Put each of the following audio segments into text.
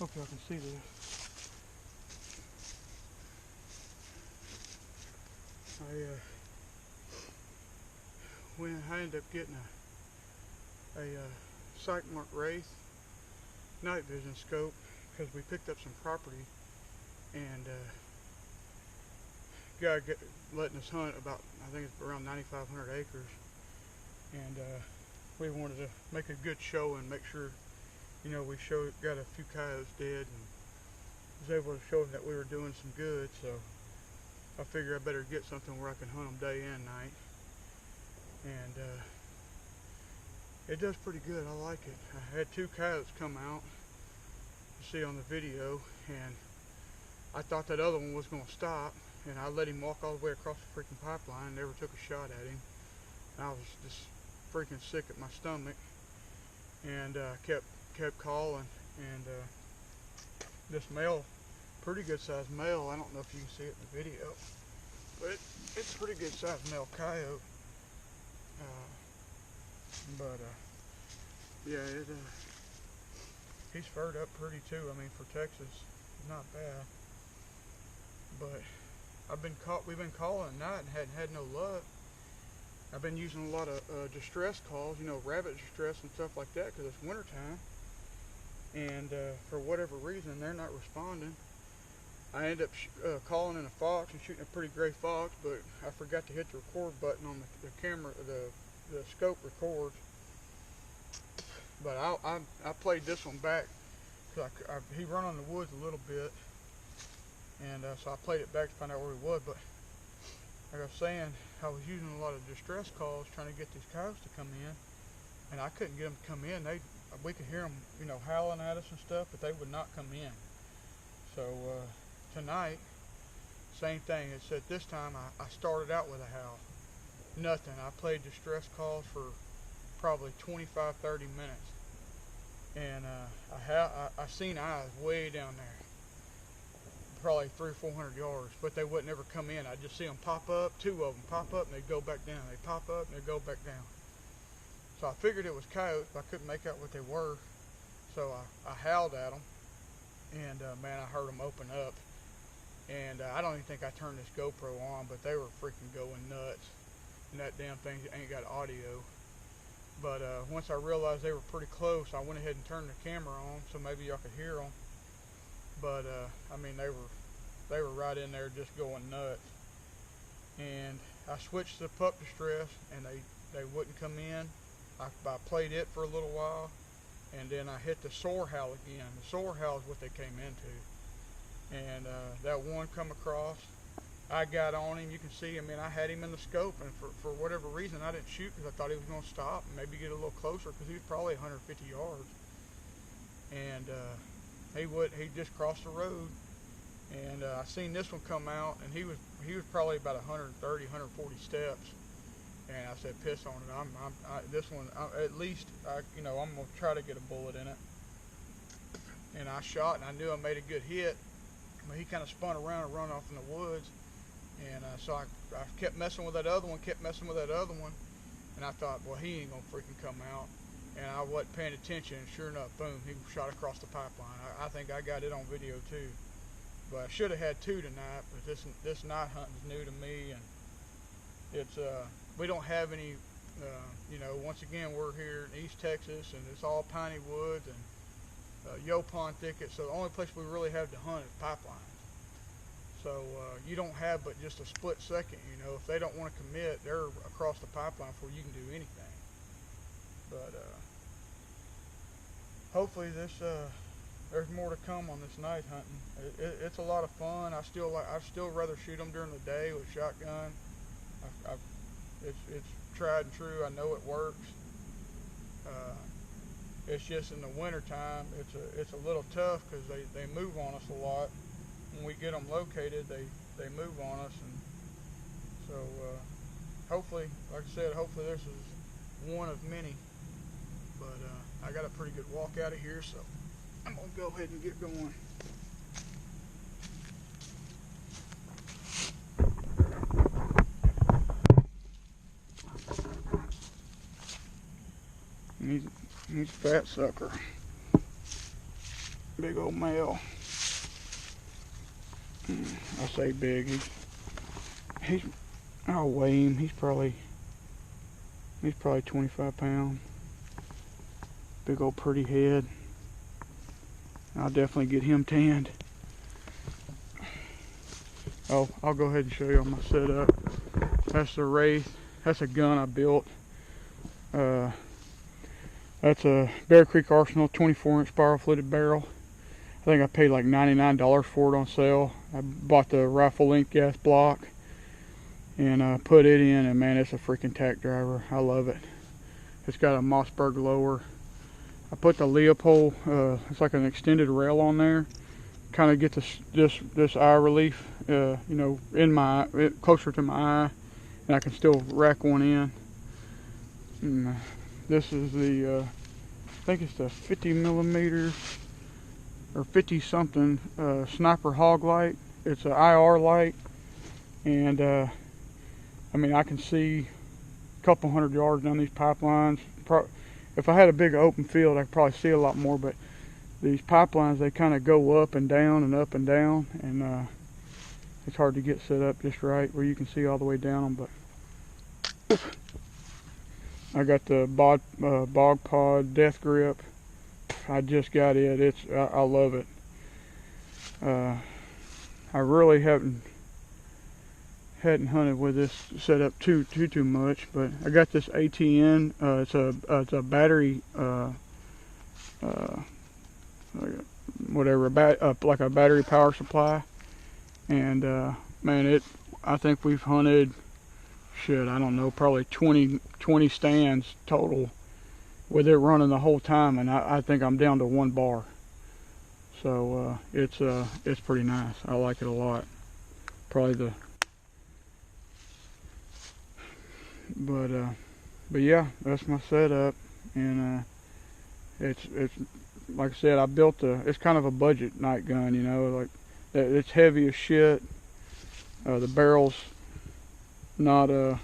Hopefully y'all can see this. I ended up getting a sightmark wraith night vision scope because we picked up some property, and guy letting us hunt about, I think it's around 9,500 acres, and we wanted to make a good show and make sure, we got a few coyotes dead, and was able to show them that we were doing some good. So I figured I better get something where I can hunt them day and night, and it does pretty good. I like it. I had 2 coyotes come out, you see on the video, and I thought that other one was going to stop, and I let him walk all the way across the freaking pipeline and never took a shot at him. And I was just freaking sick at my stomach, and kept calling, and this male, pretty good sized male, I don't know if you can see it in the video, but it's a pretty good sized male coyote. Yeah, he's furred up pretty too. I mean, for Texas, not bad. But we've been calling at night and hadn't had no luck. I've been using a lot of distress calls, rabbit distress and stuff like that, because it's wintertime. And for whatever reason, they're not responding. I ended up calling in a fox and shooting a pretty gray fox, but I forgot to hit the record button on the camera. The scope records. But I played this one back because he run on the woods a little bit, and so I played it back to find out where he was. But like I was saying, I was using a lot of distress calls trying to get these coyotes to come in, and I couldn't get them to come in. We could hear them, howling at us and stuff, but they would not come in. So tonight, same thing. It said this time I started out with a howl. Nothing. I played distress calls for probably 25-30 minutes, and I seen eyes way down there, probably 300-400 yards, but they wouldn't ever come in. I just see them pop up, 2 of them pop up and they go back down. They pop up and they go back down. So I figured it was coyotes, but I couldn't make out what they were. So I howled at them, and man, I heard them open up. And I don't even think I turned this GoPro on, but they were freaking going nuts. And that damn thing ain't got audio. But once I realized they were pretty close, I went ahead and turned the camera on so maybe y'all could hear them. But I mean, they were right in there just going nuts. And I switched to pup distress, and they wouldn't come in. I played it for a little while, and then I hit the soar howl again. The soar howl is what they came into. And that one come across, I got on him. You can see, I mean, I had him in the scope, and for whatever reason, I didn't shoot because I thought he was going to stop and maybe get a little closer because he was probably 150 yards. And he just crossed the road, and I seen this one come out, and he was probably about 130, 140 steps. And I said, piss on it. This one, at least, I'm going to try to get a bullet in it. And I shot, and I knew I made a good hit. But he kind of spun around and run off in the woods. And so I kept messing with that other one, and I thought, well, he ain't going to freaking come out. And I wasn't paying attention, and sure enough, boom, he shot across the pipeline. I think I got it on video too. But I should have had 2 tonight, but this night hunting's new to me, and it's we don't have any, once again, we're here in East Texas, and it's all piney woods and Yopon thicket, so the only place we really have to hunt is pipelines. So you don't have but just a split second, if they don't want to commit, they're across the pipeline before you can do anything. But hopefully there's more to come on this night hunting. It's a lot of fun. I still rather shoot them during the day with shotgun. It's tried and true. I know it works. It's just in the winter time, it's a little tough because they move on us a lot. When we get them located, they move on us, and so hopefully, like I said, hopefully this is one of many. But I got a pretty good walk out of here, so I'm gonna go ahead and get going. He's a fat sucker. Big old male. I say big. I'll weigh him. He's probably 25 pounds. Big old pretty head. I'll definitely get him tanned. Oh, I'll go ahead and show you on my setup. That's the Wraith. That's a gun I built. That's a Bear Creek Arsenal 24-inch spiral-footed barrel. I think I paid like $99 for it on sale. I bought the rifle length gas block and put it in, and man, it's a freaking tack driver. I love it. It's got a Mossberg lower. I put the Leopold, it's like an extended rail on there. Kind of get this eye relief, you know, closer to my eye, and I can still rack one in. And, this is the, I think it's the 50 millimeter or 50 something sniper hog light. It's an IR light, and I mean, I can see a couple hundred yards down these pipelines. If I had a big open field, I could probably see a lot more, but these pipelines, they kind of go up and down and up and down, and it's hard to get set up just right where you can see all the way down them. But I got the Bog Pod Death Grip. I just got it. I love it. I really hadn't hunted with this setup too much, but I got this ATN. It's a battery, whatever, like a battery power supply. And man, I think we've hunted, shit, I don't know, probably 20 stands total with it running the whole time, and I think I'm down to one bar. So it's pretty nice. I like it a lot. But yeah, that's my setup, and it's like I said, I built it's kind of a budget night gun, you know, like it's heavy as shit. The barrel's not you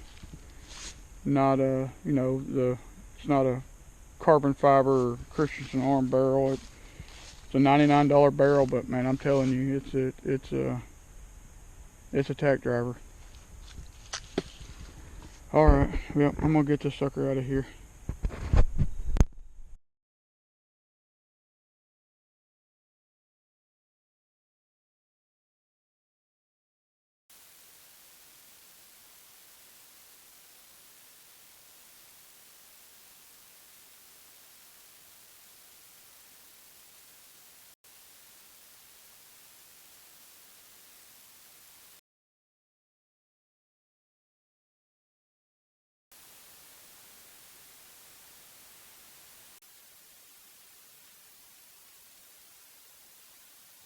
know, it's not a carbon fiber or Christensen arm barrel. It's a $99 barrel, but man, I'm telling you, it's a tack driver. All right, well, I'm gonna get this sucker out of here.